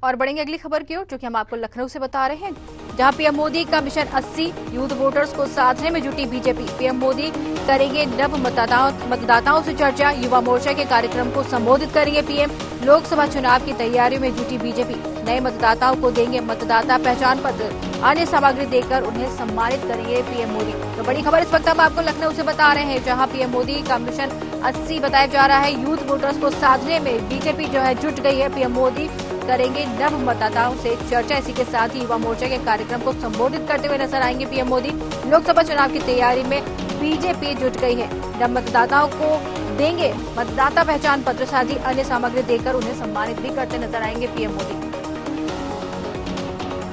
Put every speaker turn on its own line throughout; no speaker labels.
और बढ़ेंगे अगली खबर की ओर, जो कि हम आपको लखनऊ से बता रहे हैं, जहां पीएम मोदी का मिशन 80 यूथ वोटर्स को साधने में जुटी बीजेपी। पीएम मोदी करेंगे नव मतदाताओं से चर्चा, युवा मोर्चा के कार्यक्रम को संबोधित करेंगे पीएम। लोकसभा चुनाव की तैयारियों में जुटी बीजेपी। नए मतदाताओं को देंगे मतदाता पहचान पत्र, अन्य सामग्री देकर उन्हें सम्मानित करेंगे पीएम मोदी। तो बड़ी खबर इस वक्त हम आपको लखनऊ से बता रहे हैं, जहां पीएम मोदी का मिशन 80 बताया जा रहा है। यूथ वोटर्स को साधने में बीजेपी जो है जुट गई है। पीएम मोदी करेंगे नव मतदाताओं से चर्चा। इसी के साथ ही युवा मोर्चा के कार्यक्रम को संबोधित करते हुए नजर आएंगे पीएम मोदी। लोकसभा चुनाव की तैयारी में बीजेपी जुट गई है। नव मतदाताओं को देंगे मतदाता पहचान पत्र, साथ ही अन्य सामग्री देकर उन्हें सम्मानित भी करते नजर आएंगे पीएम मोदी।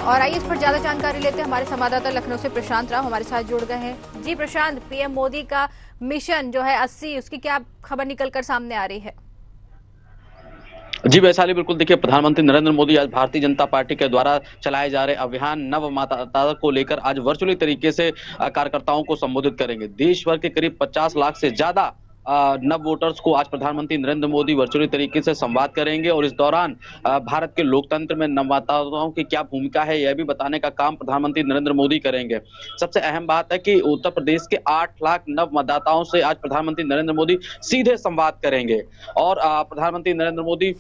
और आइए इस पर ज्यादा जानकारी लेते हैं, हमारे संवाददाता लखनऊ से प्रशांत राव हमारे साथ जुड़ गए हैं। जी प्रशांत, पीएम मोदी का मिशन जो है 80, उसकी क्या खबर निकलकर सामने आ रही है?
जी वैशाली, बिल्कुल देखिए, प्रधानमंत्री नरेंद्र मोदी आज भारतीय जनता पार्टी के द्वारा चलाए जा रहे अभियान नव मतदाता को लेकर आज वर्चुअली तरीके से कार्यकर्ताओं को संबोधित करेंगे। देश भर के करीब 50 लाख से ज्यादा नव वोटर्स को आज प्रधानमंत्री नरेंद्र मोदी वर्चुअली तरीके से संवाद करेंगे और इस दौरान भारत के लोकतंत्र में नव मतदाताओं की क्या भूमिका है यह भी बताने का काम प्रधानमंत्री नरेंद्र मोदी करेंगे। सबसे अहम बात है कि उत्तर प्रदेश के 8 लाख नव मतदाताओं से आज प्रधानमंत्री नरेंद्र मोदी सीधे संवाद करेंगे और प्रधानमंत्री नरेंद्र मोदी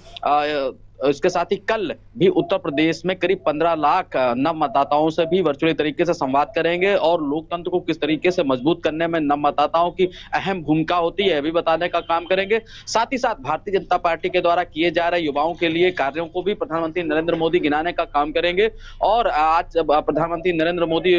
इसके साथ ही कल भी उत्तर प्रदेश में करीब 15 लाख नव मतदाताओं से भी वर्चुअली तरीके से संवाद करेंगे और लोकतंत्र को किस तरीके से मजबूत करने में नव मतदाताओं की अहम भूमिका होती है भी बताने का काम करेंगे। साथ ही साथ भारतीय जनता पार्टी के द्वारा किए जा रहे युवाओं के लिए कार्यों को भी प्रधानमंत्री नरेंद्र मोदी गिनाने का काम करेंगे। और आज प्रधानमंत्री नरेंद्र मोदी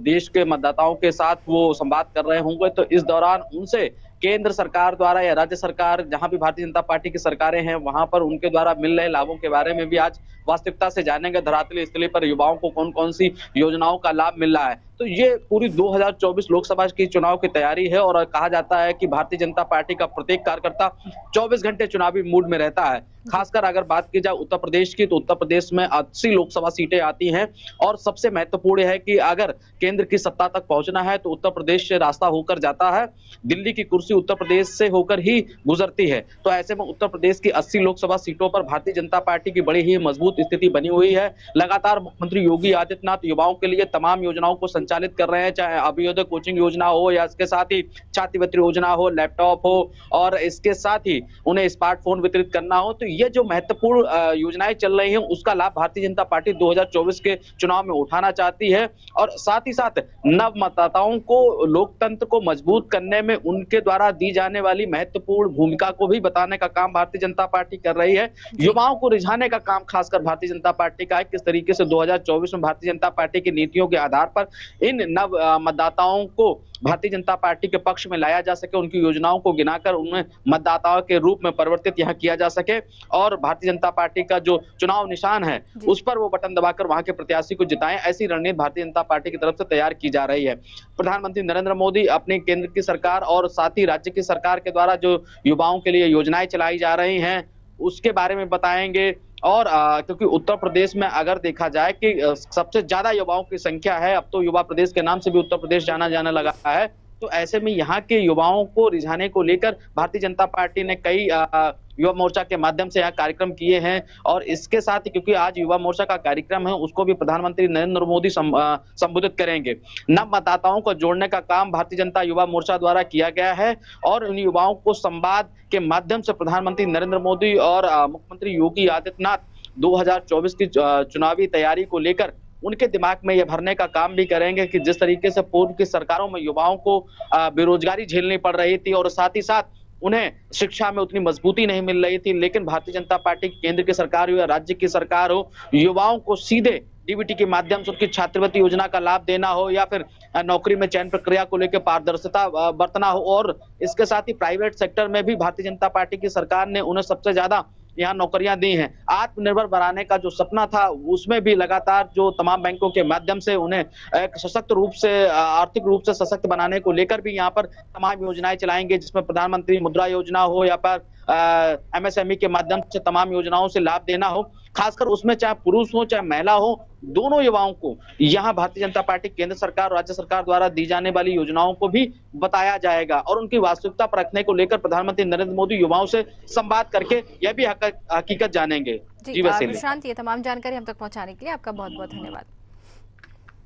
देश के मतदाताओं के साथ वो संवाद कर रहे होंगे, तो इस दौरान उनसे केंद्र सरकार द्वारा या राज्य सरकार, जहां भी भारतीय जनता पार्टी की सरकारें हैं, वहां पर उनके द्वारा मिल रहे लाभों के बारे में भी आज वास्तविकता से जानेंगे। धरातल स्थली पर युवाओं को कौन कौन सी योजनाओं का लाभ मिल रहा है। तो ये पूरी 2024 लोकसभा की चुनाव की तैयारी है और कहा जाता है कि भारतीय जनता पार्टी का प्रत्येक कार्यकर्ता 24 घंटे चुनावी मूड में रहता है। खासकर अगर बात की जाए उत्तर प्रदेश की, तो उत्तर प्रदेश में 80 लोकसभा सीटें आती हैं और सबसे महत्वपूर्ण है कि अगर केंद्र की सत्ता तक पहुंचना है तो उत्तर प्रदेश से रास्ता होकर जाता है। दिल्ली की कुर्सी उत्तर प्रदेश से होकर ही गुजरती है। तो ऐसे में उत्तर प्रदेश की 80 लोकसभा सीटों पर भारतीय जनता पार्टी की बड़ी ही मजबूत स्थिति बनी हुई है। लगातार मुख्यमंत्री योगी आदित्यनाथ युवाओं के लिए तमाम योजनाओं को संचालित कर रहे हैं, चाहे अभ्युदय कोचिंग योजना हो या इसके साथ ही छात्रवृत्ति योजना हो, लैपटॉप हो और इसके साथ ही उन्हें स्मार्टफोन वितरित करना हो। तो ये जो महत्वपूर्ण योजनाएं चल रही हैं उसका लाभ भारतीय जनता पार्टी 2024 के चुनाव में उठाना चाहती है और साथ ही साथ नव मतदाताओं को लोकतंत्र को मजबूत करने में उनके द्वारा दी जाने वाली महत्वपूर्ण भूमिका को भी बताने का काम भारतीय जनता पार्टी कर रही है। युवाओं को रिझाने का काम खासकर भारतीय जनता पार्टी का है, किस तरीके से 2024 में भारतीय जनता पार्टी की नीतियों के आधार पर इन नव मतदाताओं को भारतीय जनता पार्टी के पक्ष में लाया जा सके, उनकी योजनाओं को गिनाकर उन्हें मतदाताओं के रूप में परिवर्तित यहाँ किया जा सके और भारतीय जनता पार्टी का जो चुनाव निशान है उस पर वो बटन दबाकर वहां के प्रत्याशी को जिताएं। ऐसी रणनीति भारतीय जनता पार्टी की तरफ से तैयार की जा रही है। प्रधानमंत्री नरेंद्र मोदी अपने केंद्र की सरकार और साथ ही राज्य की सरकार के द्वारा जो युवाओं के लिए योजनाएं चलाई जा रही हैं उसके बारे में बताएंगे। और क्योंकि उत्तर प्रदेश में अगर देखा जाए कि सबसे ज्यादा युवाओं की संख्या है, अब तो युवा प्रदेश के नाम से भी उत्तर प्रदेश जाना जाने लगा है, तो ऐसे में यहाँ के युवाओं को रिझाने को लेकर भारतीय जनता पार्टी ने कई युवा मोर्चा के माध्यम से यहाँ कार्यक्रम किए हैं। और इसके साथ ही क्योंकि आज युवा मोर्चा का कार्यक्रम है उसको भी प्रधानमंत्री नरेंद्र मोदी संबोधित करेंगे। नव मतदाताओं को जोड़ने का काम भारतीय जनता युवा मोर्चा द्वारा किया गया है और इन युवाओं को संवाद के माध्यम से प्रधानमंत्री नरेंद्र मोदी और मुख्यमंत्री योगी आदित्यनाथ 2024 की चुनावी तैयारी को लेकर उनके दिमाग में यह भरने का काम भी करेंगे कि जिस तरीके से पूर्व की सरकारों में युवाओं को बेरोजगारी झेलनी पड़ रही थी और साथ ही साथ उन्हें शिक्षा में उतनी मजबूती नहीं मिल रही थी, लेकिन भारतीय जनता पार्टी केंद्र की सरकार हो या राज्य की सरकार हो, युवाओं को सीधे डीबीटी के माध्यम से उनकी छात्रवृत्ति योजना का लाभ देना हो या फिर नौकरी में चयन प्रक्रिया को लेकर पारदर्शिता बरतना हो। और इसके साथ ही प्राइवेट सेक्टर में भी भारतीय जनता पार्टी की सरकार ने उन्हें सबसे ज्यादा यहाँ नौकरियां दी हैं। आत्मनिर्भर बनाने का जो सपना था उसमें भी लगातार जो तमाम बैंकों के माध्यम से उन्हें एक सशक्त रूप से आर्थिक रूप से सशक्त बनाने को लेकर भी यहाँ पर तमाम योजनाएं चलाएंगे, जिसमें प्रधानमंत्री मुद्रा योजना हो या पर MSME के माध्यम से तमाम योजनाओं से लाभ देना हो, खासकर उसमें चाहे पुरुष हो चाहे महिला हो, दोनों युवाओं को यहाँ भारतीय जनता पार्टी केंद्र सरकार राज्य सरकार द्वारा दी जाने वाली योजनाओं को भी बताया जाएगा और उनकी वास्तविकता परखने को लेकर प्रधानमंत्री नरेंद्र मोदी युवाओं से संवाद करके यह भी हकीकत जानेंगे।
जी
वैसे
प्रशांत, ये तमाम जानकारी हम तक पहुंचाने के लिए आपका बहुत बहुत धन्यवाद।